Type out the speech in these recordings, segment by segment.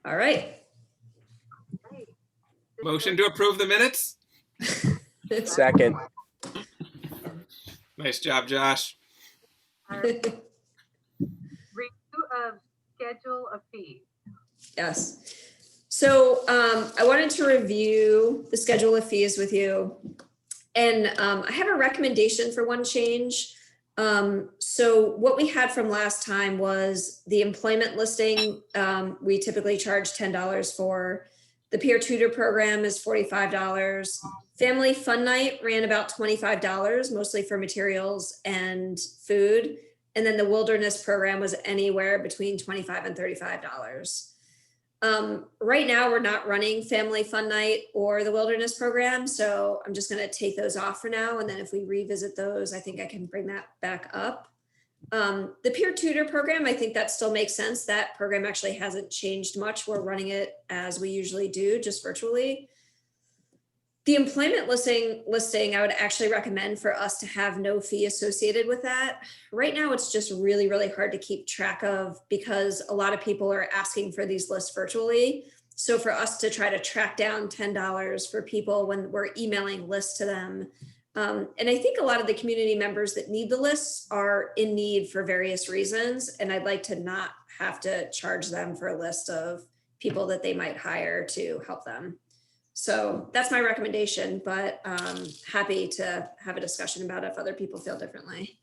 All right. Motion to approve the minutes? Second. Nice job, Josh. Review of schedule of fees. Yes. So I wanted to review the schedule of fees with you. And I have a recommendation for one change. So what we had from last time was the employment listing. We typically charge $10 for. The peer tutor program is $45. Family fun night ran about $25, mostly for materials and food. And then the wilderness program was anywhere between $25 and $35. Right now, we're not running family fun night or the wilderness program. So I'm just going to take those off for now. And then if we revisit those, I think I can bring that back up. The peer tutor program, I think that still makes sense. That program actually hasn't changed much. We're running it as we usually do, just virtually. The employment listing, I would actually recommend for us to have no fee associated with that. Right now, it's just really, really hard to keep track of because a lot of people are asking for these lists virtually. So for us to try to track down $10 for people when we're emailing lists to them. And I think a lot of the community members that need the lists are in need for various reasons. And I'd like to not have to charge them for a list of people that they might hire to help them. So that's my recommendation, but happy to have a discussion about it if other people feel differently.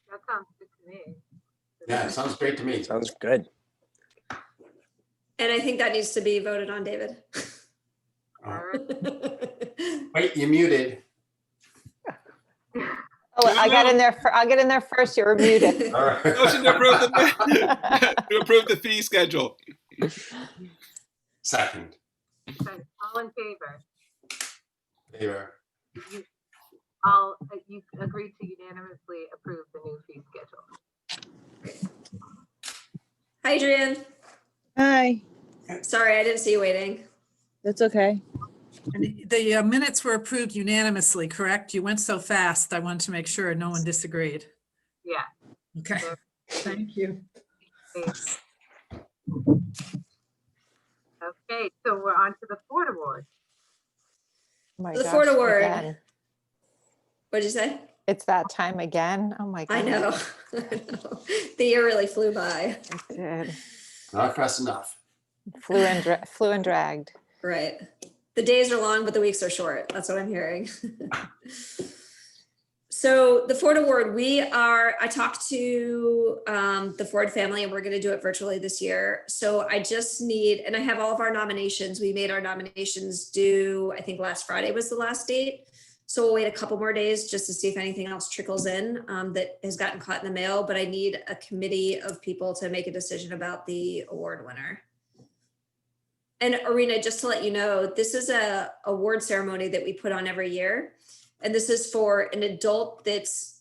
That sounds good to me. Yeah, it sounds great to me. Sounds good. And I think that needs to be voted on, David. All right. Wait, you muted. Oh, I got in there. I'll get in there first. You were muted. All right. Motion to approve the fee schedule. Second. Okay, all in favor? Favor. You agreed to unanimously approve the new fee schedule. Hi, Adrian. Hi, Sorry, I didn't see you waiting. that's okay. And the minutes were approved unanimously, correct? You went so fast. I wanted to make sure no one disagreed. Yeah. Okay, thank you. Okay, so we're on to the Ford Award. Oh my The gosh, Ford Award. again. What'd you say? It's that time again. Oh my god. I know. I know. The year really flew by. It did. Not fast enough. Flew and dragged. Right. The days are long, but the weeks are short. That's what I'm hearing. So the Ford Award, I talked to the Ford family and we're going to do it virtually this year. So I just need, and I have all of our nominations. We made our nominations due, I think last Friday was the last date. So we'll wait a couple more days just to see if anything else trickles in that has gotten caught in the mail, but I need a committee of people to make a decision about the award winner. And Arena, just to let you know, this is a award ceremony that we put on every year. And this is for an adult that's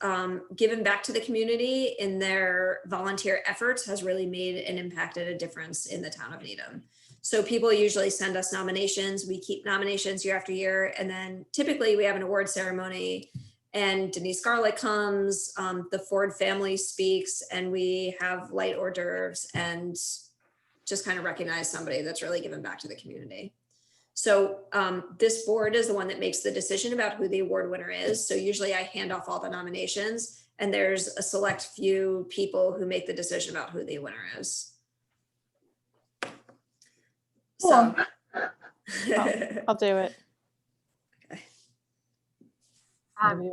given back to the community in their volunteer efforts, has really made and impacted a difference in the town of Needham. So people usually send us nominations. We keep nominations year after year. And then typically we have an award ceremony and Denise Garlick comes, the Ford family speaks, and we have light hors d'oeuvres and just kind of recognize somebody that's really given back to the community. So this board is the one that makes the decision about who the award winner is. So usually I hand off all the nominations and there's a select few people who make the decision about who the winner is. So I'll do it. Sarah, how many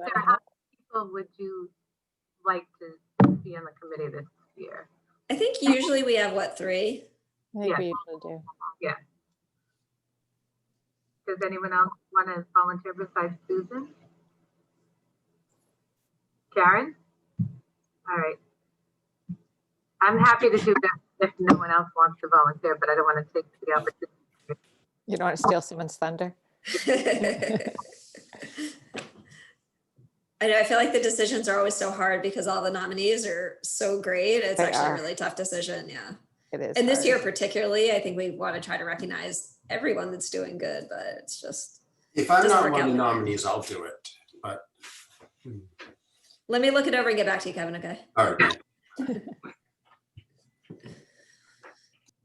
people would you like to be on the committee this year? I think usually we have what, 3? I think Yeah. we usually do. Yeah. Does anyone else want to volunteer besides Susan? Karen? All right. I'm happy to do that if no one else wants to volunteer, but I don't want to take the opportunity. You don't want to steal someone's thunder? I know, I feel like the decisions are always so hard because all the nominees are so great. It's They actually are. a really tough decision. Yeah. It is. And this hard. year particularly, I think we want to try to recognize everyone that's doing good, but it's just, If I'm Doesn't not work one of the out. nominees, I'll do it. But let me look it over and get back to you, Kevin, okay? all right.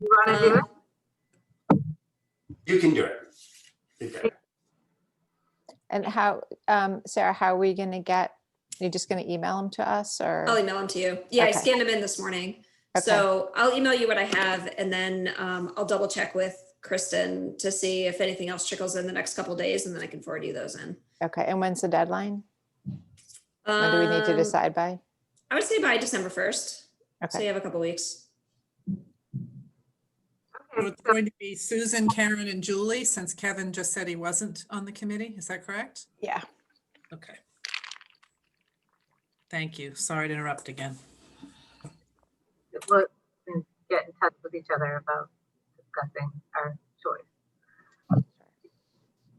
You want to do it? You can do it. You got it. And how, Sarah, how are we gonna get, you're just gonna email them to us or? I'll email them to you. Yeah, I Okay. scanned them in this morning. Okay. So I'll email you what I have and then I'll double check with Kristen to see if anything else trickles in the next couple days and then I can forward you those in. Okay, and when's the deadline? When do we need to Um, decide by? I would say by December 1st. So Okay, you have a couple weeks. So Okay, it's going to be Susan, Karen, and Julie, since Kevin just said he wasn't on the committee. Is that correct? yeah. Okay. Thank you. Sorry to interrupt again. we'll get in touch with each other about discussing our choice.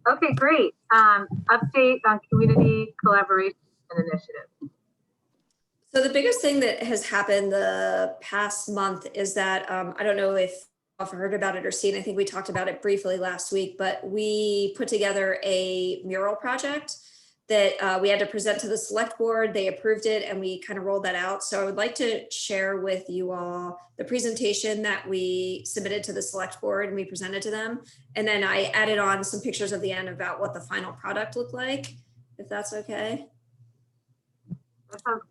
Okay, great. Update on community collaboration and initiative. So the biggest thing that has happened the past month is that, I don't know if you've heard about it or seen, I think we talked about it briefly last week, but we put together a mural project that we had to present to the select board. They approved it and we kind of rolled that out. So I would like to share with you all the presentation that we submitted to the select board and we presented to them. And then I added on some pictures at the end about what the final product looked like, if that's okay. That sounds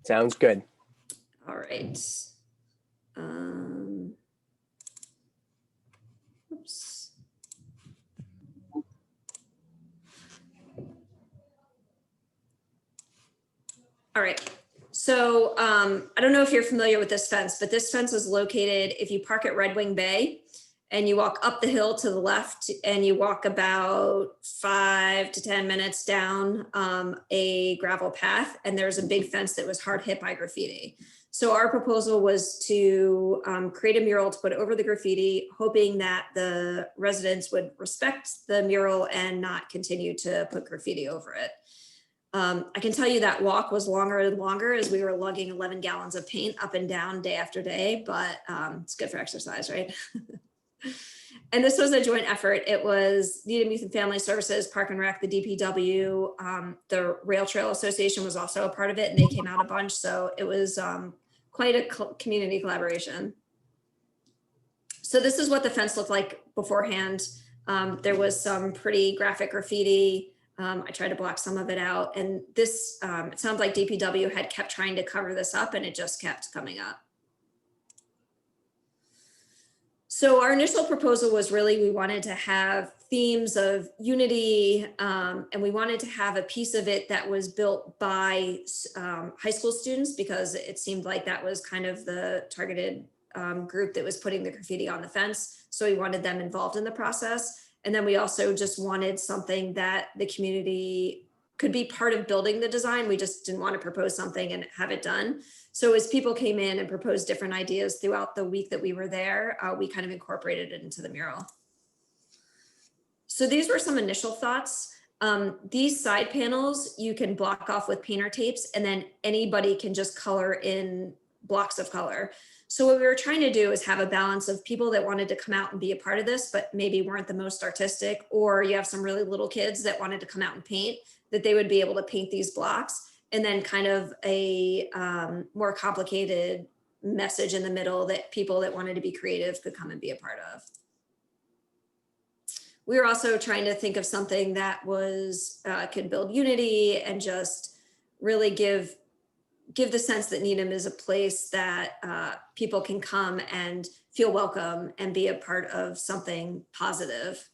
Sounds good. All right. Oops. All right. So I don't know if you're familiar with this fence, but this fence is located, if you park at Red Wing Bay and you walk up the hill to the left and you walk about 5 to 10 minutes down a gravel path, and there's a big fence that was hard hit by graffiti. So our proposal was to create a mural to put over the graffiti, hoping that the residents would respect the mural and not continue to put graffiti over it. I can tell you that walk was longer and longer as we were lugging 11 gallons of paint up and down day after day, but it's good for exercise, right? And this was a joint effort. It was Needham Youth and Family Services, Park and Rec, the DPW, the Rail Trail Association was also a part of it, and they came out a bunch. So it was quite a community collaboration. So this is what the fence looked like beforehand. There was some pretty graphic graffiti. I tried to block some of it out, and this, it sounds like DPW had kept trying to cover this up and it just kept coming up. So our initial proposal was really, we wanted to have themes of unity, and we wanted to have a piece of it that was built by high school students, because it seemed like that was kind of the targeted group that was putting the graffiti on the fence. So we wanted them involved in the process. And then we also just wanted something that the community could be part of building the design. We just didn't want to propose something and have it done. So as people came in and proposed different ideas throughout the week that we were there, we kind of incorporated it into the mural. So these were some initial thoughts. These side panels, you can block off with painter tapes, and then anybody can just color in blocks of color. So what we were trying to do is have a balance of people that wanted to come out and be a part of this, but maybe weren't the most artistic, or you have some really little kids that wanted to come out and paint, that they would be able to paint these blocks, and then kind of a more complicated message in the middle that people that wanted to be creative could come and be a part of. We were also trying to think of something that was could build unity and just really give the sense that Needham is a place that people can come and feel welcome and be a part of something positive.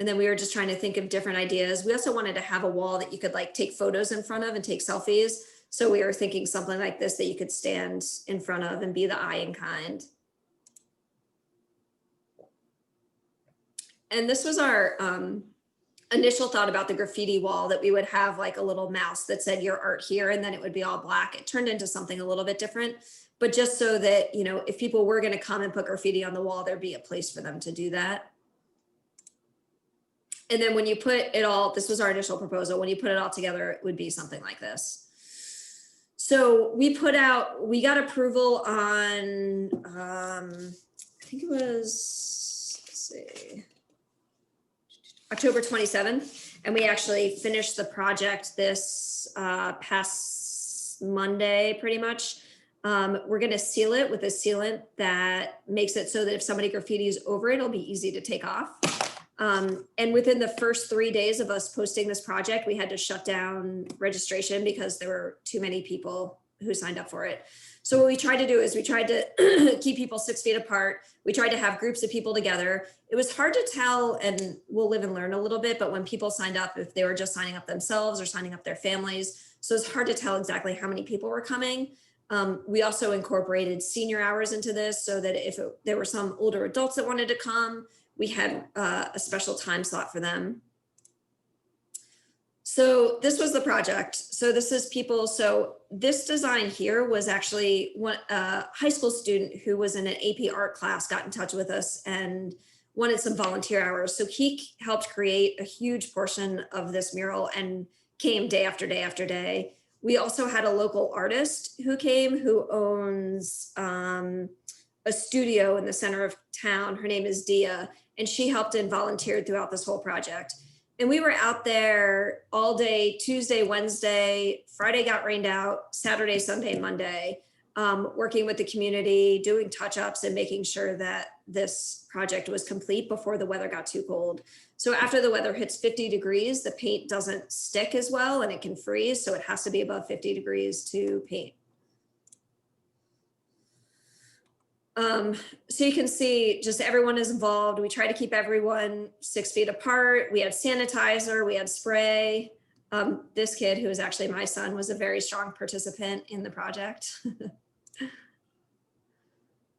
And then we were just trying to think of different ideas. We also wanted to have a wall that you could like take photos in front of and take selfies. So we were thinking something like this that you could stand in front of and be the eye in kind. And this was our initial thought about the graffiti wall, that we would have like a little mouse that said your art here, and then it would be all black. It turned into something a little bit different, but just so that, you know, if people were going to come and put graffiti on the wall, there'd be a place for them to do that. And then when you put it all, this was our initial proposal, when you put it all together, it would be something like this. So we got approval on, I think it was, let's see, October 27th, and we actually finished the project this past Monday, pretty much. We're gonna seal it with a sealant that makes it so that if somebody graffitis over it, it'll be easy to take off. And within the first 3 days of us posting this project, we had to shut down registration because there were too many people who signed up for it. So what we tried to do is we tried to keep people 6 feet apart. We tried to have groups of people together. It was hard to tell, and we'll live and learn a little bit, but when people signed up, if they were just signing up themselves or signing up their families. So it's hard to tell exactly how many people were coming. We also incorporated senior hours into this so that if there were some older adults that wanted to come, we had a special time slot for them. So this was the project. So this is people. So this design here was actually one high school student who was in an AP art class got in touch with us and wanted some volunteer hours. So he helped create a huge portion of this mural and came day after day after day. We also had a local artist who came who owns a studio in the center of town. Her name is Dia, and she helped and volunteered throughout this whole project. And we were out there all day, Tuesday, Wednesday, Friday got rained out, Saturday, Sunday, Monday, working with the community, doing touch-ups and making sure that this project was complete before the weather got too cold. So after the weather hits 50 degrees, the paint doesn't stick as well and it can freeze. So it has to be above 50 degrees to paint. So you can see just everyone is involved. We try to keep everyone 6 feet apart. We had sanitizer, we had spray. This kid, who is actually my son, was a very strong participant in the project.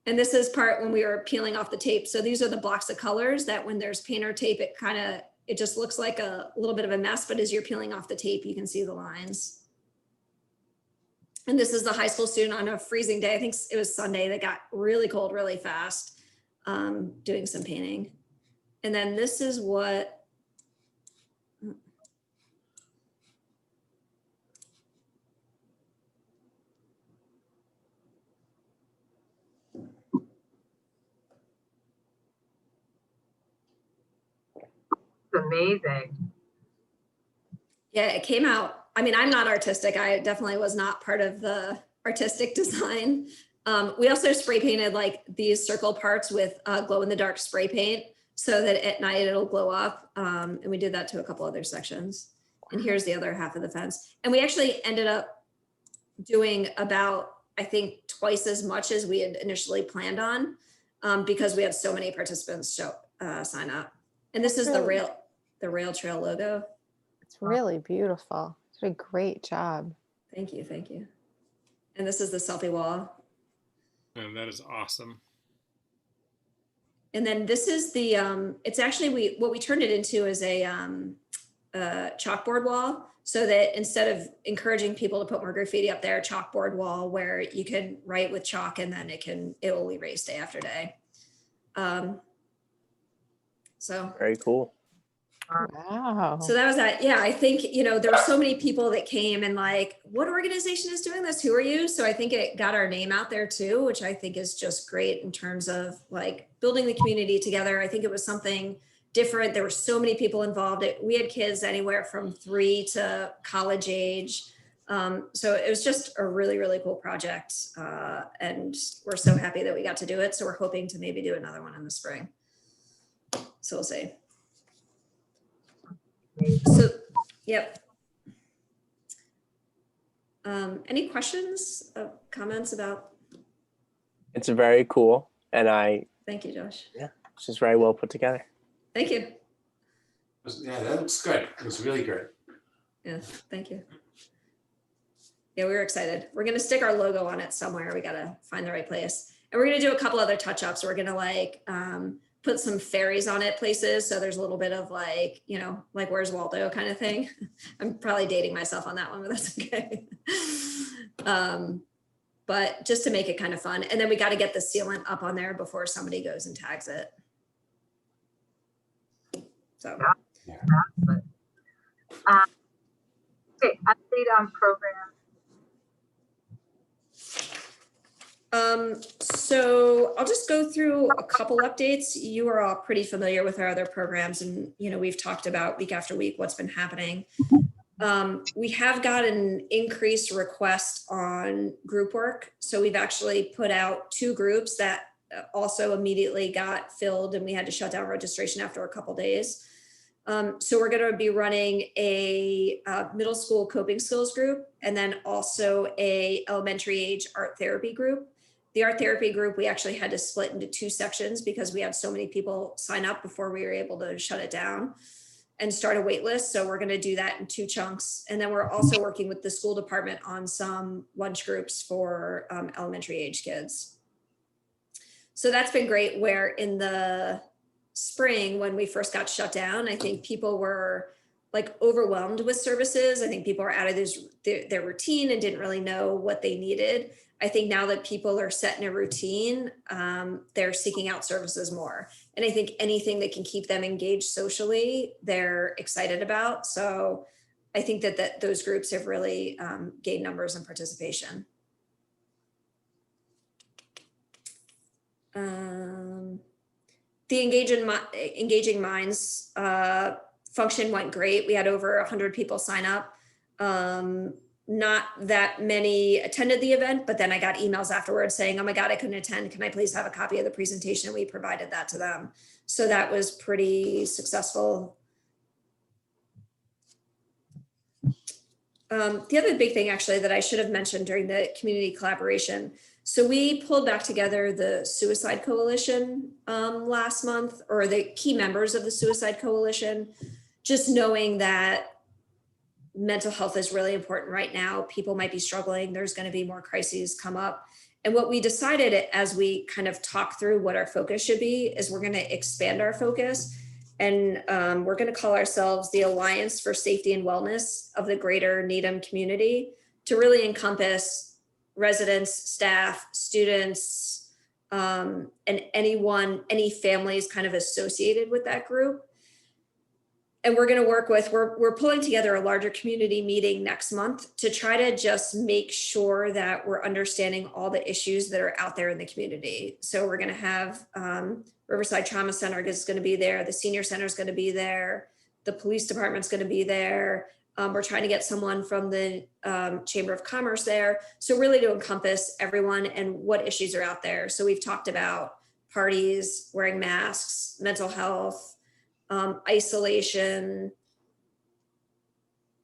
And this is part when we were peeling off the tape. So these are the blocks of colors that when there's paint or tape, it just looks like a little bit of a mess, but as you're peeling off the tape, you can see the lines. And this is the high school student on a freezing day. I think it was Sunday that got really cold really fast, doing some painting. And then this is what, It's amazing. yeah, it came out. I mean, I'm not artistic. I definitely was not part of the artistic design. We also spray painted like these circle parts with glow in the dark spray paint so that at night it'll glow up. And we did that to a couple other sections. And here's the other half of the fence. And we actually ended up doing about, I think, twice as much as we had initially planned on because we had so many participants sign up. And this is the rail trail logo. It's really beautiful. It's a great job. Thank you, thank you. And this is the selfie wall. Oh, that is awesome. And then this is the, it's actually, what we turned it into is a chalkboard wall so that instead of encouraging people to put more graffiti up there, chalkboard wall where you can write with chalk and then it will erase day after day. So Very cool. Wow. So that was that. Yeah, I think, there were so many people that came and like, what organization is doing this? Who are you? So I think it got our name out there too, which I think is just great in terms of like building the community together. I think it was something different. There were so many people involved. We had kids anywhere from 3 to college age. So it was just a really, really cool project. And we're so happy that we got to do it. So we're hoping to maybe do another one in the spring. So we'll see. So, yep. Any questions, comments about? It's very cool. And Thank you, Josh. it's just very well put together. Thank you. Yeah, that looks good. It was really good. Yeah, thank you. Yeah, we were excited. We're going to stick our logo on it somewhere. We got to find the right place. And we're going to do a couple other touch-ups. We're going to like put some fairies on it places. So there's a little bit of like, like Where's Waldo kind of thing. I'm probably dating myself on that one, but that's okay. But just to make it kind of fun. And then we got to get the sealant up on there before somebody goes and tags it. So. Yeah. Okay, update on program. So I'll just go through a couple updates. You are all pretty familiar with our other programs and, we've talked about week after week what's been happening. We have got an increased request on group work. So we've actually put out 2 groups that also immediately got filled, and we had to shut down registration after a couple days. So we're going to be running a middle school coping skills group, and then also a elementary age art therapy group. The art therapy group, we actually had to split into 2 sections because we had so many people sign up before we were able to shut it down and start a wait list. So we're going to do that in 2 chunks. And then we're also working with the school department on some lunch groups for elementary age kids. So that's been great, where in the spring, when we first got shut down, I think people were like overwhelmed with services. I think people were out of their routine and didn't really know what they needed. I think now that people are set in a routine, they're seeking out services more. And I think anything that can keep them engaged socially, they're excited about. So I think that those groups have really gained numbers and participation. The Engaging Minds function went great. We had over 100 people sign up. Not that many attended the event, but then I got emails afterwards saying, oh my God, I couldn't attend. Can I please have a copy of the presentation? And we provided that to them. So that was pretty successful. The other big thing actually that I should have mentioned during the community collaboration. So we pulled back together the Suicide Coalition last month, or the key members of the Suicide Coalition, just knowing that mental health is really important right now. People might be struggling. There's going to be more crises come up. And what we decided as we kind of talk through what our focus should be is we're going to expand our focus. And we're going to call ourselves the Alliance for Safety and Wellness of the Greater Needham Community, to really encompass residents, staff, students, and any families kind of associated with that group. And we're going to work with, we're pulling together a larger community meeting next month to try to just make sure that we're understanding all the issues that are out there in the community. So we're going to have Riverside Trauma Center is going to be there. The Senior Center is going to be there. The police department's going to be there. We're trying to get someone from the Chamber of Commerce there. So really to encompass everyone and what issues are out there. So we've talked about parties, wearing masks, mental health, isolation,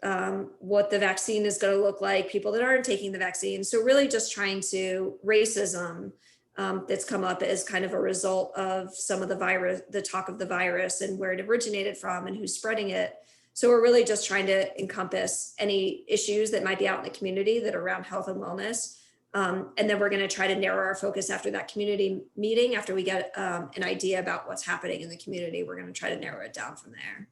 what the vaccine is going to look like, people that aren't taking the vaccine. So really just trying to racism that's come up as kind of a result of some of the virus, the talk of the virus and where it originated from and who's spreading it. So we're really just trying to encompass any issues that might be out in the community that are around health and wellness. And then we're going to try to narrow our focus after that community meeting. After we get an idea about what's happening in the community, we're going to try to narrow it down from there.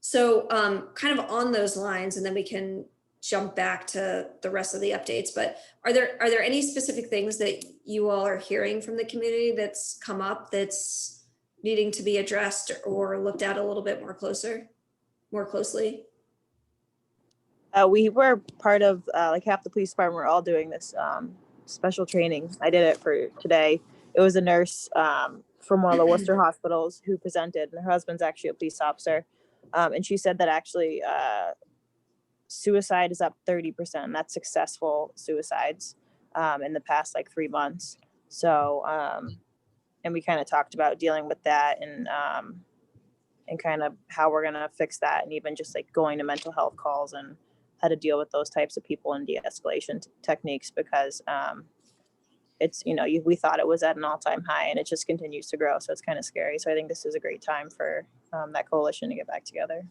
So kind of on those lines, and then we can jump back to the rest of the updates. But are there any specific things that you all are hearing from the community that's come up that's needing to be addressed or looked at a little bit more closely? We were part of like half the police department. We're all doing this special training. I did it for today. It was a nurse from one of the Worcester hospitals who presented, and her husband's actually a police officer. And she said that actually suicide is up 30%. That's successful suicides in the past like 3 months. So, and we kind of talked about dealing with that and kind of how we're going to fix that, and even just like going to mental health calls and how to deal with those types of people and de-escalation techniques, because it's, we thought it was at an all-time high and it just continues to grow. So it's kind of scary. So I think this is a great time for that coalition to get back together.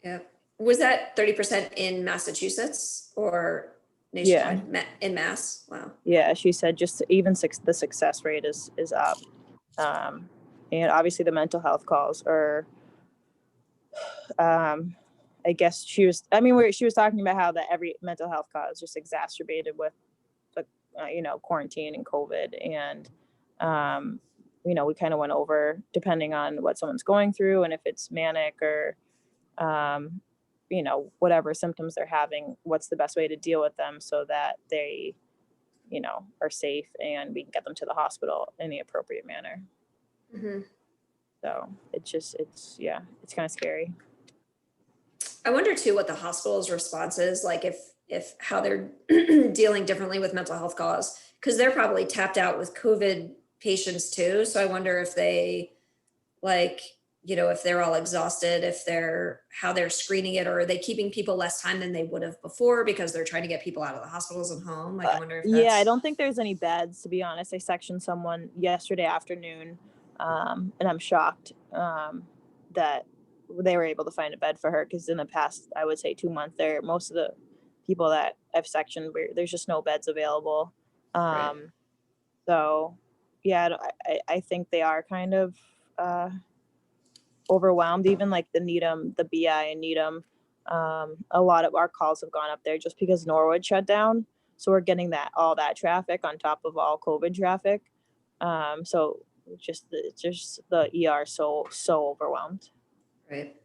Yeah. Was that 30% in Massachusetts or nationwide? Yeah. In Mass? Wow. Yeah, she said just even the success rate is up. And obviously the mental health calls are, I guess she was talking about how that every mental health call is just exacerbated with the, quarantine and COVID. And, we kind of went over, depending on what someone's going through and if it's manic or, whatever symptoms they're having, what's the best way to deal with them so that they, are safe and we can get them to the hospital in the appropriate manner. Mm-hmm. So it's kind of scary. I wonder too what the hospital's response is, like if how they're dealing differently with mental health calls, because they're probably tapped out with COVID patients too. So I wonder if they like, if they're all exhausted, if how they're screening it, or are they keeping people less time than they would have before because they're trying to get people out of the hospitals and home? Like, I wonder if Yeah, I that's, don't think there's any beds, to be honest. I sectioned someone yesterday afternoon, and I'm shocked that they were able to find a bed for her, because in the past, I would say 2 months, most of the people that I've sectioned, there's just no beds available. Right. So, yeah, I think they are kind of overwhelmed. Even like the Needham, the BI and Needham, a lot of our calls have gone up there just because Norwood shut down. So we're getting all that traffic on top of all COVID traffic. So just the ER so overwhelmed. right.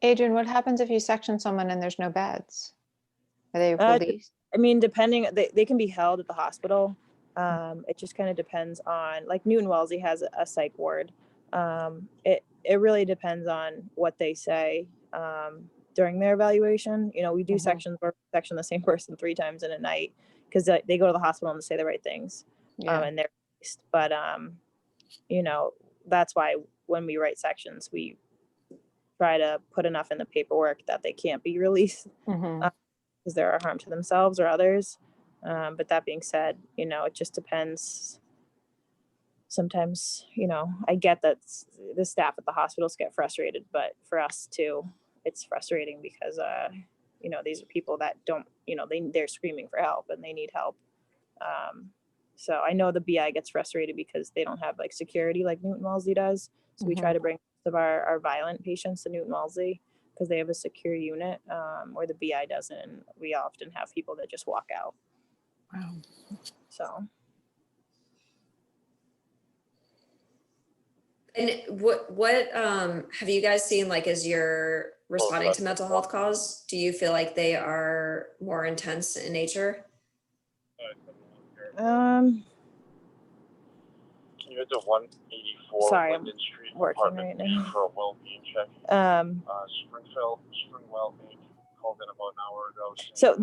Adrian, what happens if you section someone and there's no beds? Are they Uh, released? I mean, they can be held at the hospital. It just kind of depends on, like, Newton Wellesley has a psych ward. It really depends on what they say during their evaluation. We do Mhm. sections where we section the same person 3 times in a night, because they go to the hospital and say the right things, Yeah. and they're released. But that's why when we write sections, we try to put enough in the paperwork that they can't be released, Mhm. because they're a harm to themselves or others. But that being said, it just depends. Sometimes, I get that the staff at the hospitals get frustrated, but for us too, it's frustrating because, these are people that don't, they're screaming for help and they need help. So I know the BI gets frustrated because they don't have like security like Newton Wellesley does. So we try to bring most of our violent patients to Newton Wellesley because they have a secure unit, where the BI doesn't. And we often have people that just walk out. Wow. So. And what have you guys seen, like, as you're responding to mental health calls? Do you feel like they are more intense in nature? Can you go to 184 sorry, Linden Street, working apartment right now. for a well-being check? Springwell Inc. called in about an hour ago. So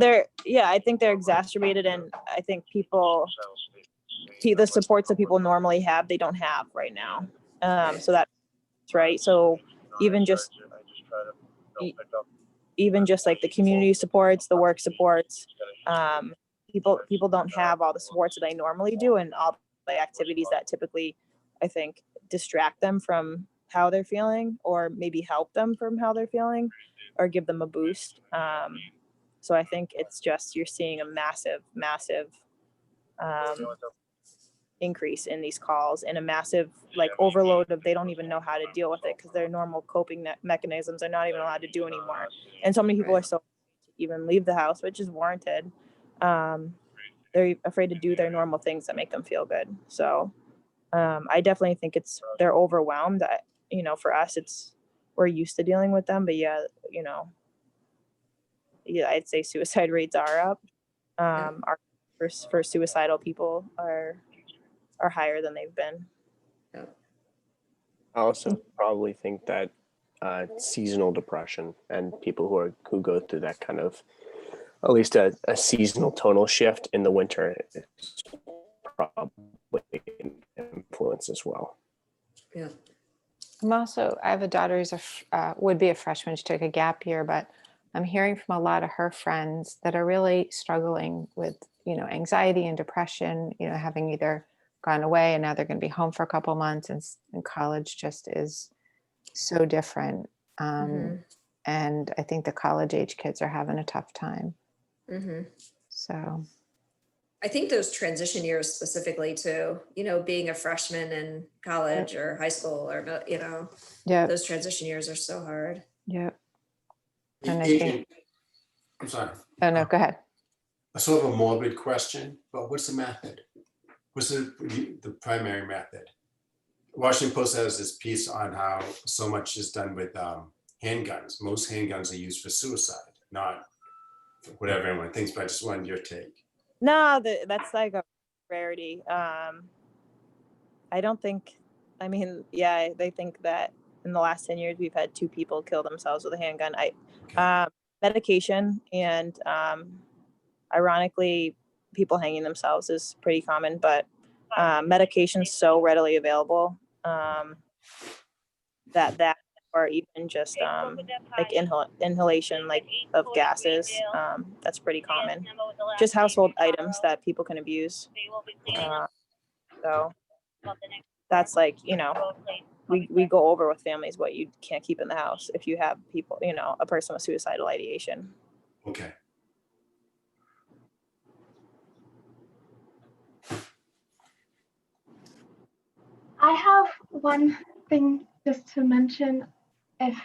I think they're exacerbated, and I think people, the supports that people normally have, they don't have right now. So that's right. So even just like the community supports, the work supports, people don't have all the supports that they normally do, and all the activities that typically, I think, distract them from how they're feeling, or maybe help them from how they're feeling, or give them a boost. So I think it's just, you're seeing a massive increase in these calls, and a massive like overload of, they don't even know how to deal with it because their normal coping mechanisms are not even allowed to do anymore. And so many people are so afraid to even leave the house, which is warranted. They're afraid to do their normal things that make them feel good. So I definitely think they're overwhelmed. For us, we're used to dealing with them, but I'd say suicide rates are up. Our for suicidal people are higher than they've been. I also probably think that seasonal depression and people who go through that kind of, at least a seasonal tonal shift in the winter, is probably an influence as well. Yeah. I have a daughter who's would be a freshman. She took a gap year, but I'm hearing from a lot of her friends that are really struggling with, anxiety and depression, having either gone away and now they're going to be home for a couple of months, and college just is so different. And I think the college age kids are having a tough time. So I think those transition years specifically too, being a freshman in college or high school, or, those transition years are so hard. Yeah. And I Adrian, think, I'm sorry. oh no, go ahead. A sort of a morbid question, but what's the method? What's the primary method? Washington Post has this piece on how so much is done with handguns. Most handguns are used for suicide, not whatever everyone thinks, but I just wanted your take. No, that's like a rarity. I don't think, they think that in the last 10 years, we've had 2 people kill themselves with a handgun. Medication and ironically, people hanging themselves is pretty common, but medication's so readily available that or even just like inhalation like of gases, that's pretty common. Just household items that people can abuse. So that's like, you know, we go over with families what you can't keep in the house if you have people, you know, a person with suicidal ideation. Okay. I have one thing just to mention if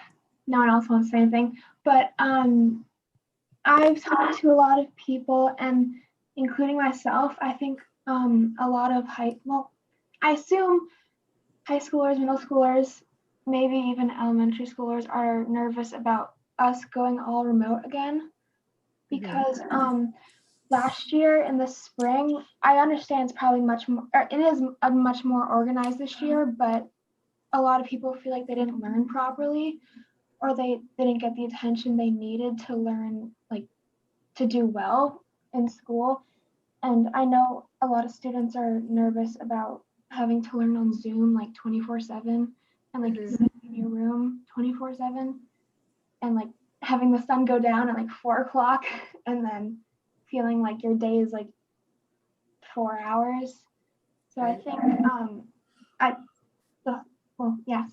no one else wants to say anything, but I've talked to a lot of people, and including myself, I think a lot of I assume high schoolers, middle schoolers, maybe even elementary schoolers are nervous about us going all remote again because last year in the spring, I understand it's probably much more, it is a much more organized this year, but a lot of people feel like they didn't learn properly or they didn't get the attention they needed to learn, like to do well in school. And I know a lot of students are nervous about having to learn on Zoom like 24/7 and like sitting in your room 24/7 and like having the sun go down at like 4 o'clock and then feeling like your day is like 4 hours. So I think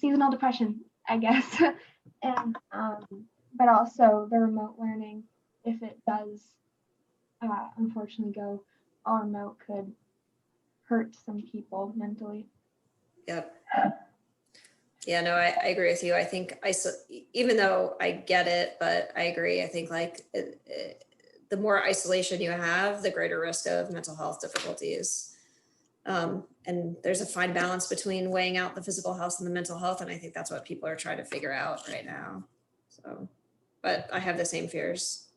seasonal depression, I guess. And but also the remote learning, if it does unfortunately go all remote, could hurt some people mentally. Yep. Yeah, no, I agree with you. I think even though I get it, but I agree. I think like the more isolation you have, the greater risk of mental health difficulties. And there's a fine balance between weighing out the physical health and the mental health. And I think that's what people are trying to figure out right now. So, but I have the same fears.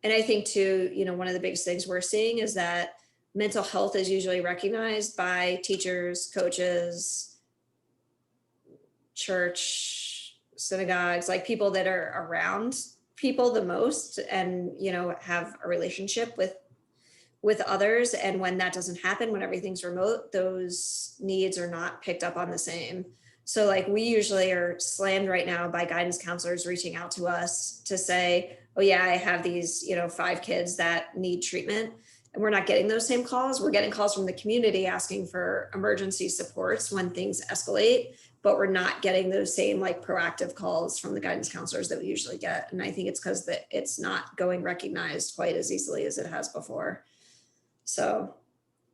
And I think too, you know, one of the biggest things we're seeing is that mental health is usually recognized by teachers, coaches, church, synagogues, like people that are around people the most and, you know, have a relationship with others. And when that doesn't happen, when everything's remote, those needs are not picked up on the same. So like we usually are slammed right now by guidance counselors reaching out to us to say, oh yeah, I have these, you know, 5 kids that need treatment. And we're not getting those same calls. We're getting calls from the community asking for emergency supports when things escalate, but we're not getting those same like proactive calls from the guidance counselors that we usually get. And I think it's because that it's not going recognized quite as easily as it has before. So,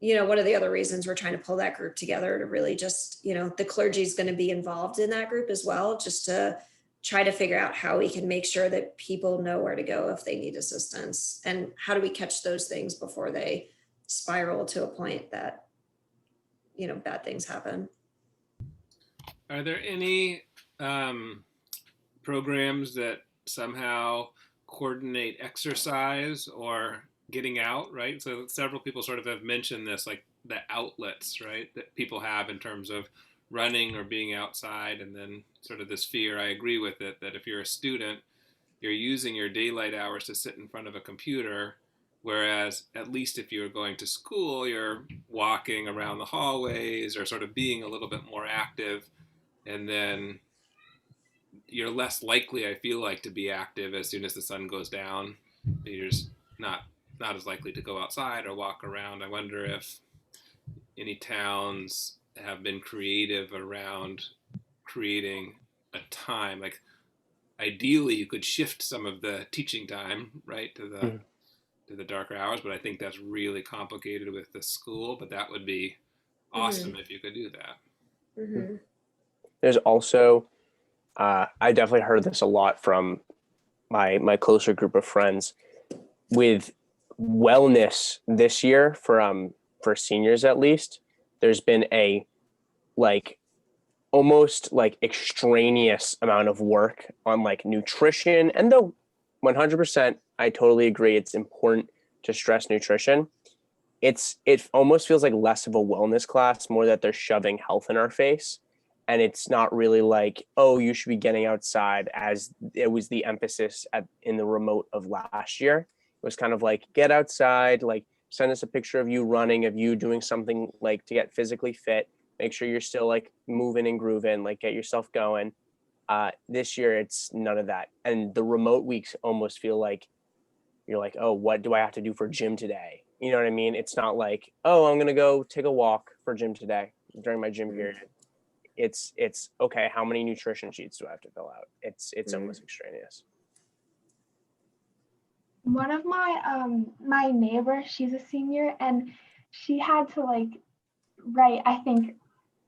you know, one of the other reasons we're trying to pull that group together to really just, you know, the clergy is going to be involved in that group as well, just to try to figure out how we can make sure that people know where to go if they need assistance, and how do we catch those things before they spiral to a point that, you know, bad things happen. Are there any programs that somehow coordinate exercise or getting out, right? So several people sort of have mentioned this, like the outlets, right, that people have in terms of running or being outside, and then sort of this fear, I agree with it, that if you're a student, you're using your daylight hours to sit in front of a computer, whereas at least if you're going to school, you're walking around the hallways or sort of being a little bit more active, and then you're less likely, I feel like, to be active as soon as the sun goes down. You're just not as likely to go outside or walk around. I wonder if any towns have been creative around creating a time, like ideally you could shift some of the teaching time, right, to the darker hours, but I think that's really complicated with the school, but that would be awesome if you could do that. There's also I definitely heard this a lot from my closer group of friends with wellness this year for seniors. At least there's been a like almost like extraneous amount of work on like nutrition, and though 100% I totally agree it's important to stress nutrition, it almost feels like less of a wellness class, more that they're shoving health in our face. And it's not really like, oh, you should be getting outside, as it was the emphasis in the remote of last year. It was kind of like, get outside, like send us a picture of you running, of you doing something like to get physically fit, make sure you're still like moving and grooving, like get yourself going. This year, it's none of that. And the remote weeks almost feel like you're like, oh, what do I have to do for gym today? You know what I mean? It's not like, oh, I'm going to go take a walk for gym today during my gym period. It's okay, how many nutrition sheets do I have to fill out? It's almost extraneous. One of my neighbors, she's a senior, and she had to like write, I think,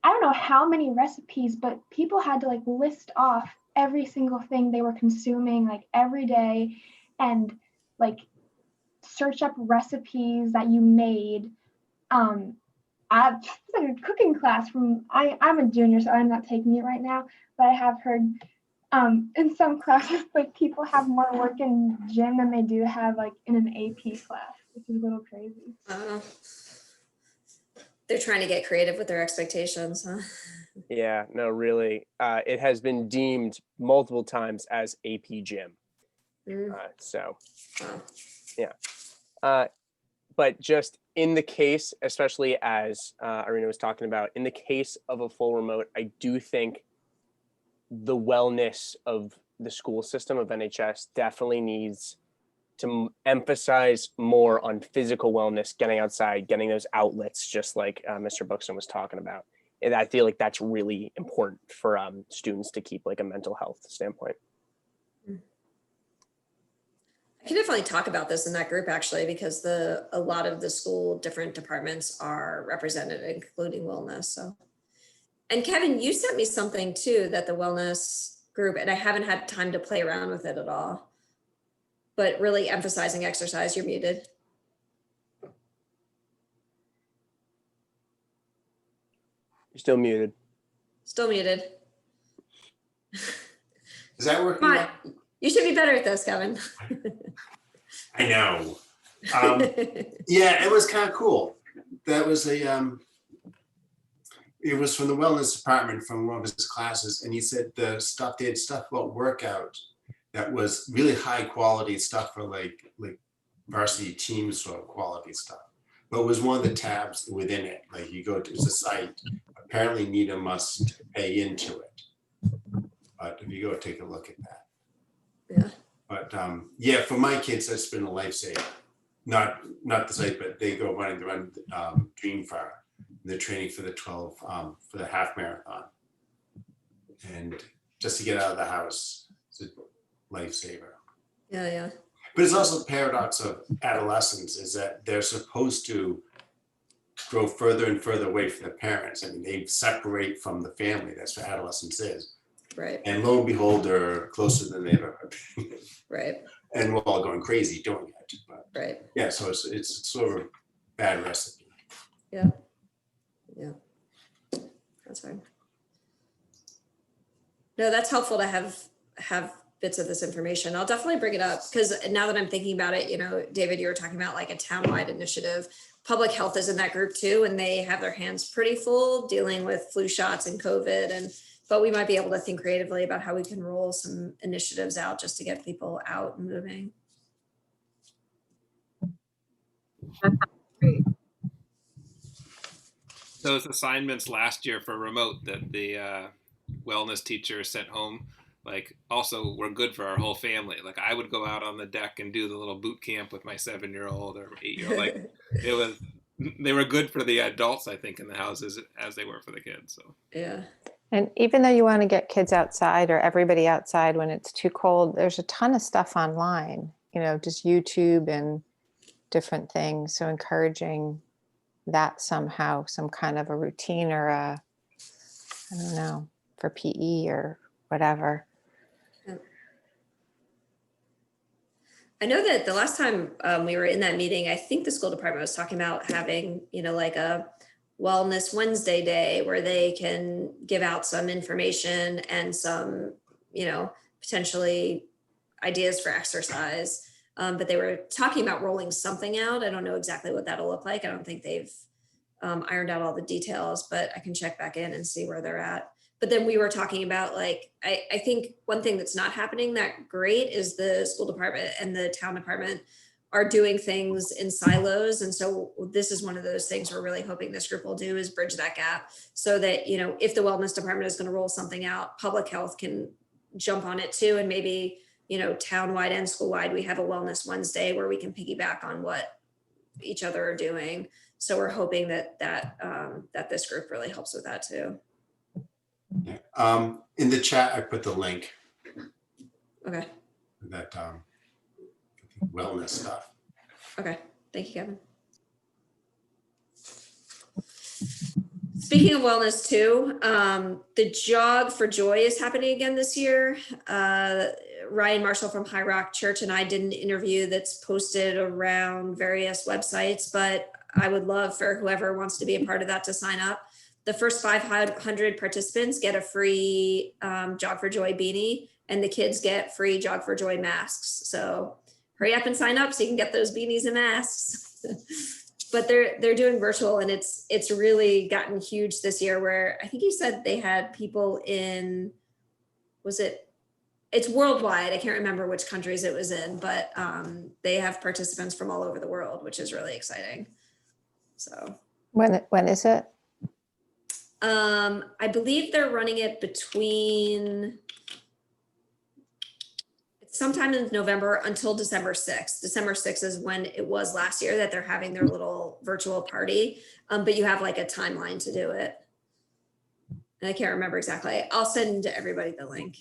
I don't know how many recipes, but people had to like list off every single thing they were consuming like every day, and like search up recipes that you made. It's like a cooking class from, I'm a junior, so I'm not taking it right now, but I have heard in some classes, like people have more work in gym than they do have like in an AP class, which is a little crazy. They're trying to get creative with their expectations, huh? Yeah, no, really. It has been deemed multiple times as AP gym. But just in the case, especially as Irina was talking about, in the case of a full remote, I do think the wellness of the school system of NHS definitely needs to emphasize more on physical wellness, getting outside, getting those outlets, just like Mr. Buxton was talking about. And I feel like that's really important for students to keep like a mental health standpoint. I can definitely talk about this in that group actually, because a lot of the school different departments are represented, including wellness. So, and Kevin, you sent me something too, that the wellness group, and I haven't had time to play around with it at all, but really emphasizing exercise. You're muted. You're still muted. Still muted. Is that working? Come on. You should be better at this, Kevin. I know. Yeah, it was kind of cool. That was it was from the wellness department from one of his classes, and he said they had stuff about workout that was really high quality stuff for like varsity team sort of quality stuff. But it was one of the tabs within it. Like you go to, it's a site. Apparently NITA must pay into it. But if you go take a look at that. Yeah. But yeah, for my kids, that's been a lifesaver. Not the site, but they go running, Dream Fire. They're training for the 12 for the half marathon, and just to get out of the house, it's a lifesaver. Yeah. But it's also the paradox of adolescence is that they're supposed to grow further and further away from their parents. I mean, they separate from the family. That's what adolescence is. Right. And lo and behold, they're closer than they've ever been. Right. And we're all going crazy doing it. But right. Yeah, so it's sort of a bad recipe. Yeah. That's fine. No, that's helpful to have bits of this information. I'll definitely bring it up because now that I'm thinking about it, David, you were talking about like a townwide initiative. Public health is in that group too, and they have their hands pretty full dealing with flu shots and COVID, but we might be able to think creatively about how we can roll some initiatives out just to get people out and moving. That sounds great. Those assignments last year for remote that the wellness teacher sent home, like also were good for our whole family. Like I would go out on the deck and do the little boot camp with my 7-year-old or 8-year-old. Like they were good for the adults, I think, in the houses as they were for the kids. So yeah. And even though you want to get kids outside or everybody outside when it's too cold, there's a ton of stuff online, just YouTube and different things. So encouraging that somehow, some kind of a routine or I don't know, for PE or whatever. I know that the last time we were in that meeting, I think the school department was talking about having, like a Wellness Wednesday day where they can give out some information and some, potentially ideas for exercise. But they were talking about rolling something out. I don't know exactly what that'll look like. I don't think they've ironed out all the details, but I can check back in and see where they're at. But then we were talking about like, I think one thing that's not happening that great is the school department and the town department are doing things in silos. And so this is one of those things we're really hoping this group will do, is bridge that gap so that, you know, if the wellness department is going to roll something out, public health can jump on it too. And maybe, you know, town-wide and school-wide, we have a Wellness Wednesday where we can piggyback on what each other are doing. So we're hoping that this group really helps with that too. Yeah. In the chat, I put the link. Okay. That wellness stuff. Okay. Thank you, Kevin. Speaking of wellness too, the Jog for Joy is happening again this year. Ryan Marshall from High Rock Church and I did an interview that's posted around various websites, but I would love for whoever wants to be a part of that to sign up. The first 500 participants get a free Jog for Joy beanie, and the kids get free Jog for Joy masks. So hurry up and sign up so you can get those beanies and masks. But they're doing virtual, and it's really gotten huge this year, where I think you said they had people in, it's worldwide. I can't remember which countries it was in, but they have participants from all over the world, which is really exciting. So When is it? I believe they're running it between sometime in November until December 6th. December 6th is when it was last year that they're having their little virtual party, but you have like a timeline to do it. And I can't remember exactly. I'll send everybody the link.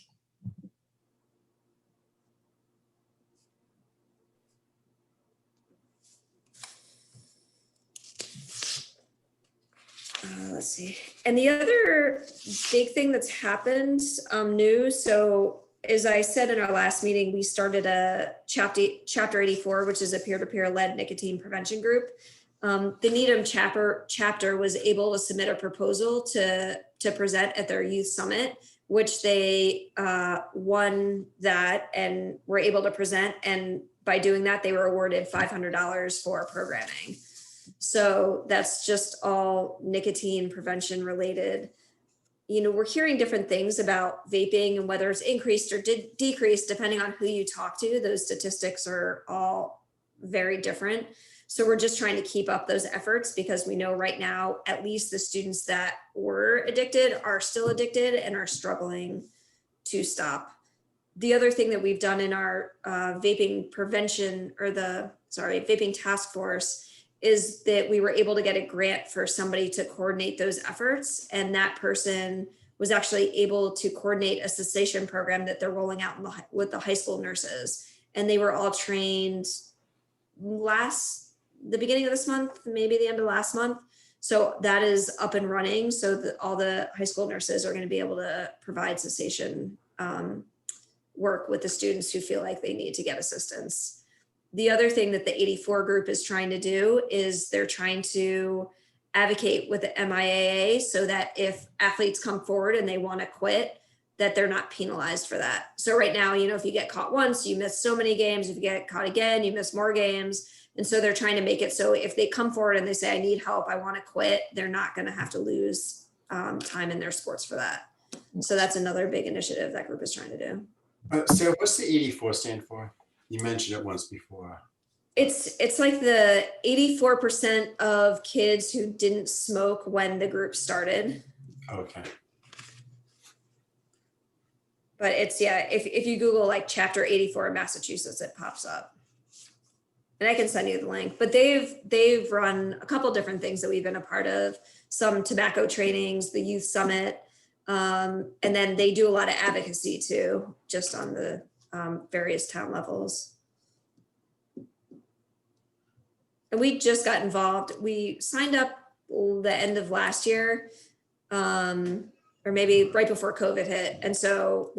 Let's see. And the other big thing that's happened new, so as I said in our last meeting, we started a chapter 84, which is a peer-to-peer led nicotine prevention group. The Needham chapter was able to submit a proposal to present at their youth summit, which they won that and were able to present. And by doing that, they were awarded $500 for programming. So that's just all nicotine prevention related. You know, we're hearing different things about vaping and whether it's increased or decreased, depending on who you talk to. Those statistics are all very different. So we're just trying to keep up those efforts, because we know right now, at least the students that were addicted are still addicted and are struggling to stop. The other thing that we've done in our vaping prevention, or vaping task force, is that we were able to get a grant for somebody to coordinate those efforts. And that person was actually able to coordinate a cessation program that they're rolling out with the high school nurses. And they were all trained the beginning of this month, maybe the end of last month. So that is up and running. So that all the high school nurses are going to be able to provide cessation work with the students who feel like they need to get assistance. The other thing that the 84 group is trying to do is they're trying to advocate with the MIAA so that if athletes come forward and they want to quit, that they're not penalized for that. So right now, you know, if you get caught once, you miss so many games. If you get caught again, you miss more games. And so they're trying to make it so if they come forward and they say, I need help, I want to quit, they're not going to have to lose time in their sports for that. So that's another big initiative that group is trying to do. Sarah, what's the 84 stand for? You mentioned it once before. It's like the 84% of kids who didn't smoke when the group started. Okay. But it's, yeah, if you Google like chapter 84 in Massachusetts, it pops up. And I can send you the link. But they've run a couple different things that we've been a part of. Some tobacco trainings, the youth summit, and then they do a lot of advocacy too, just on the various town levels. And we just got involved. We signed up the end of last year, or maybe right before COVID hit. And so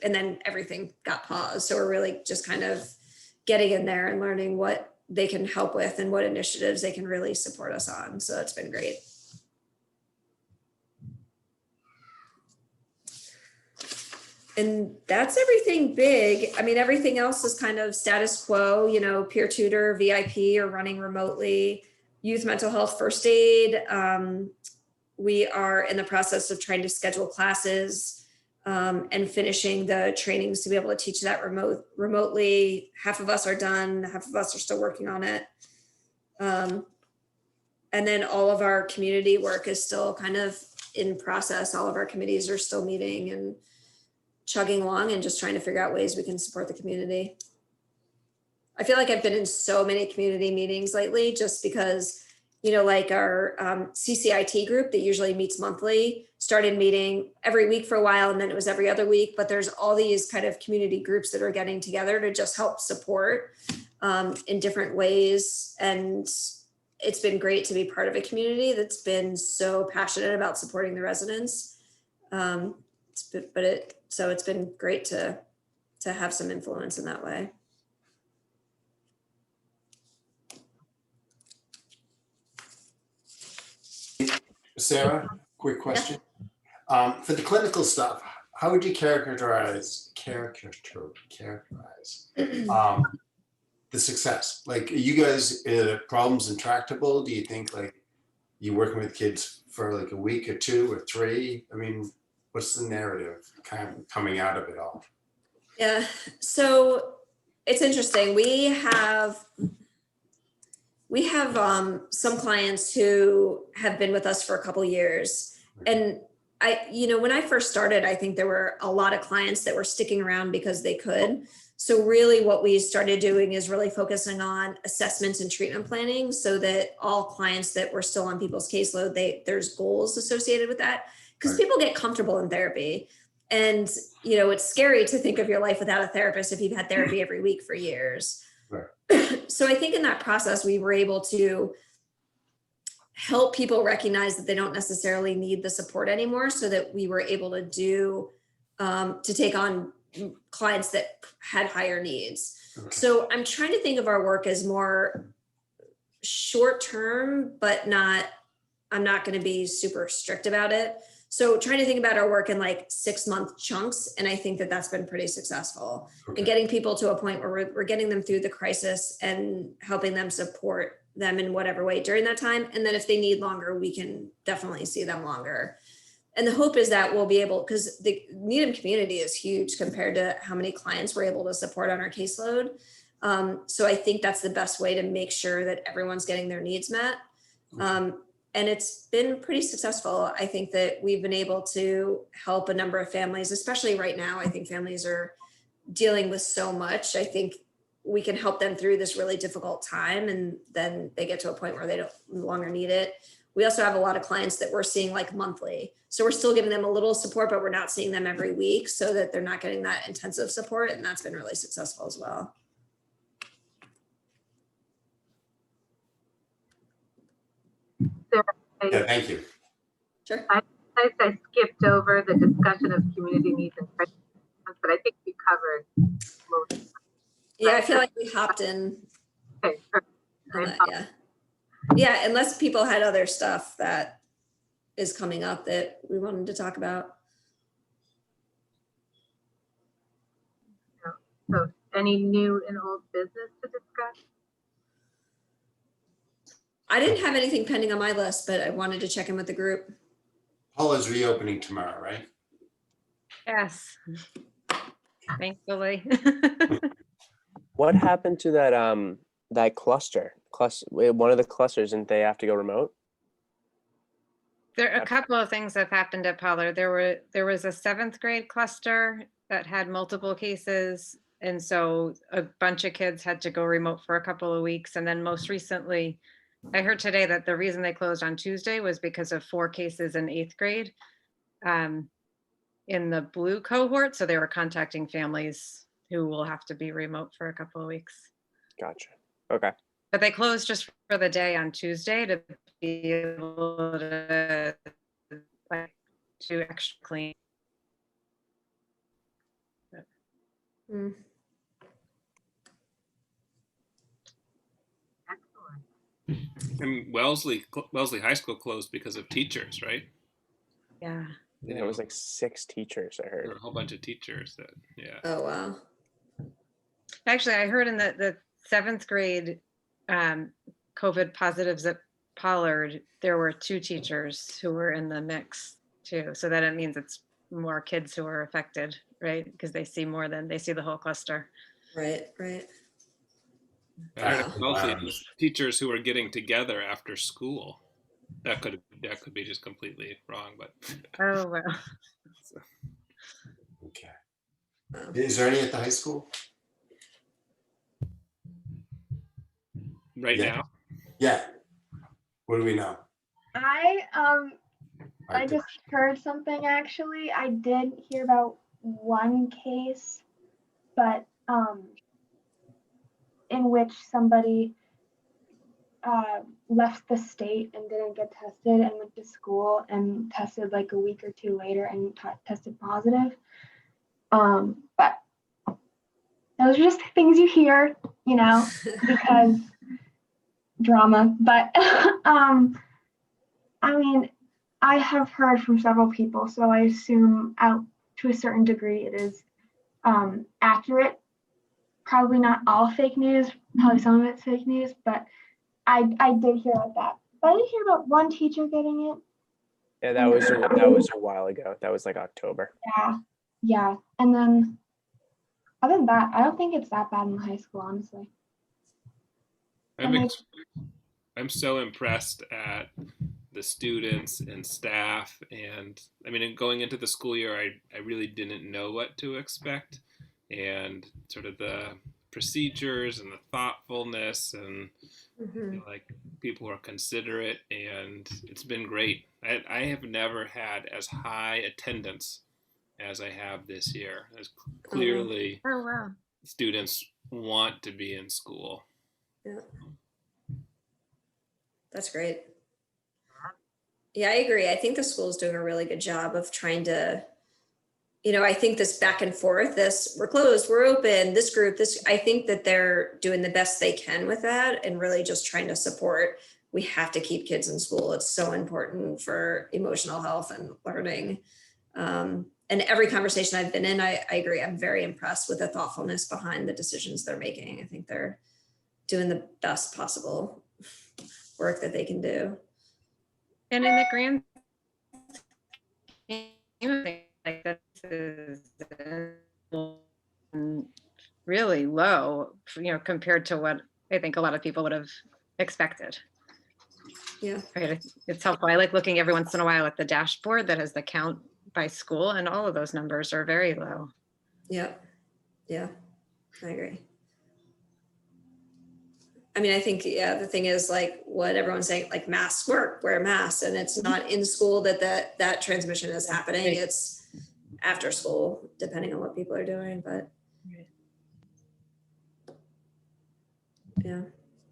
and then everything got paused. So we're really just kind of getting in there and learning what they can help with and what initiatives they can really support us on. So it's been great. And that's everything big. I mean, everything else is kind of status quo, you know, peer tutor, VIP, or running remotely, youth mental health first aid. we are in the process of trying to schedule classes and finishing the trainings to be able to teach that remotely. Half of us are done, half of us are still working on it. And then all of our community work is still kind of in process. All of our committees are still meeting and chugging along and just trying to figure out ways we can support the community. I feel like I've been in so many community meetings lately just because, you know, like our CCIT group that usually meets monthly started meeting every week for a while, and then it was every other week. But there's all these kind of community groups that are getting together to just help support in different ways. And it's been great to be part of a community that's been so passionate about supporting the residents. So it's been great to have some influence in that way. Sarah, quick question. For the clinical stuff, how would you characterize the success? Like, are you guys problems intractable? Do you think like you working with kids for like a week or 2 or 3? I mean, what's the narrative kind of coming out of it all? Yeah, so it's interesting. We have some clients who have been with us for a couple years. And when I first started, I think there were a lot of clients that were sticking around because they could. So really what we started doing is really focusing on assessments and treatment planning so that all clients that were still on people's caseload, there's goals associated with that, because people get comfortable in therapy. And, you know, it's scary to think of your life without a therapist if you've had therapy every week for years. Right. So I think in that process, we were able to help people recognize that they don't necessarily need the support anymore, so that we were able to to take on clients that had higher needs. Okay. So I'm trying to think of our work as more short-term, but I'm not going to be super strict about it. So trying to think about our work in like 6-month chunks. And I think that that's been pretty successful in getting people to a point where we're getting them through the crisis and helping them support them in whatever way during that time. And then if they need longer, we can definitely see them longer. And the hope is that we'll be able, because the Needham community is huge compared to how many clients we're able to support on our caseload. So I think that's the best way to make sure that everyone's getting their needs met. And it's been pretty successful. I think that we've been able to help a number of families, especially right now. I think families are dealing with so much. I think we can help them through this really difficult time, and then they get to a point where they don't no longer need it. We also have a lot of clients that we're seeing like monthly. So we're still giving them a little support, but we're not seeing them every week so that they're not getting that intensive support. And that's been really successful as well. Yeah, thank you. Sure. I skipped over the discussion of community needs and crisis, but I think you covered most. Yeah, I feel like we hopped in. Okay, perfect. Yeah, unless people had other stuff that is coming up that we wanted to talk about. So any new and old business to discuss? I didn't have anything pending on my list, but I wanted to check in with the group. Paula's reopening tomorrow, right? Yes, thankfully. What happened to that cluster? One of the clusters, didn't they have to go remote? There are a couple of things that happened at Pollard. There was a 7th grade cluster that had multiple cases. And so a bunch of kids had to go remote for a couple of weeks. And then most recently, I heard today that the reason they closed on Tuesday was because of 4 cases in 8th grade in the blue cohort. So they were contacting families who will have to be remote for a couple of weeks. Gotcha. Okay. But they closed just for the day on Tuesday to be able to do extra clean. Mm. And Wellesley High School closed because of teachers, right? Yeah. Yeah, it was like 6 teachers, I There were heard. a whole bunch of teachers that, yeah. Oh, wow. Actually, I heard in the 7th grade COVID positives at Pollard, there were 2 teachers who were in the mix too. So that it means it's more kids who are affected, right? Because they see more than they see the whole cluster. Right, right. I heard mostly it was teachers who were getting together after school. That could be just completely wrong, but Oh, wow. Okay. Is there any at the high school? right Yeah. now, Yeah. What do we know? I just heard something actually. I did hear about one case, but in which somebody left the state and didn't get tested and went to school and tested like a week or 2 later and tested positive. But those are just things you hear, you know, because drama. But I mean, I have heard from several people, so I assume out to a certain degree it is accurate. Probably not all fake news, probably some of it's fake news, but I did hear about that. But I did hear about one teacher getting it. Yeah, that was a while ago. That was like October. Yeah. And then other than that, I don't think it's that bad in high school, honestly. I'm so impressed at the students and staff, and I mean, going into the school year, I really didn't know what to expect, and sort of the procedures and the thoughtfulness, and like people are considerate, and it's been great. I have never had as high attendance as I have this year. As clearly, Oh, wow. students want to be in school. Yeah. That's great. Yeah, I agree. I think the school's doing a really good job of trying to, I think this back and forth, this we're closed, we're open, this group, I think that they're doing the best they can with that and really just trying to support. We have to keep kids in school. It's so important for emotional health and learning. And every conversation I've been in, I agree. I'm very impressed with the thoughtfulness behind the decisions they're making. I think they're doing the best possible work that they can do. And in the grand scheme of things, like this is really low, compared to what I think a lot of people would have expected. Yeah. Right. It's helpful. I like looking every once in a while at the dashboard that has the count by school, and all of those numbers are very low. Yeah. I agree. I mean, I think, the thing is like what everyone's saying, like masks work, wear masks, and it's not in school that transmission is happening. Right. It's after school, depending on what people are doing, but yeah.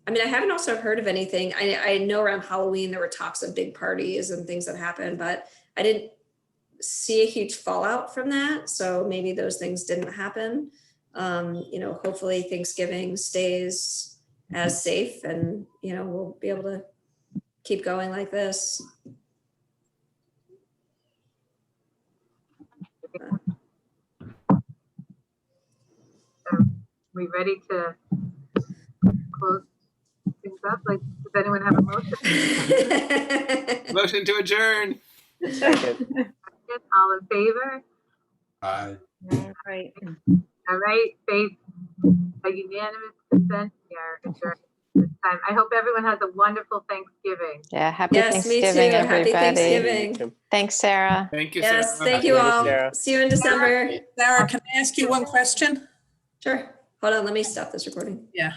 I mean, I haven't also heard of anything. I know around Halloween, there were talks of big parties and things that happened, but I didn't see a huge fallout from that. So maybe those things didn't happen. Hopefully Thanksgiving stays as safe, and we'll be able to keep going like this. We ready to close things up? Like, does anyone have a motion? Motion to adjourn. All in favor? Aye. Right. All right, Faith, a unanimous consent. We are adjourned this time. I hope everyone has a wonderful Thanksgiving. Yeah, happy Yes, me Thanksgiving, too. everybody. Happy Thanksgiving. Thanks, Sarah. Thank you, Yes, Sarah. thank you all. Sarah. See you in December. Sarah, can I ask you one question? Sure. Hold on, let me stop this recording. Yeah.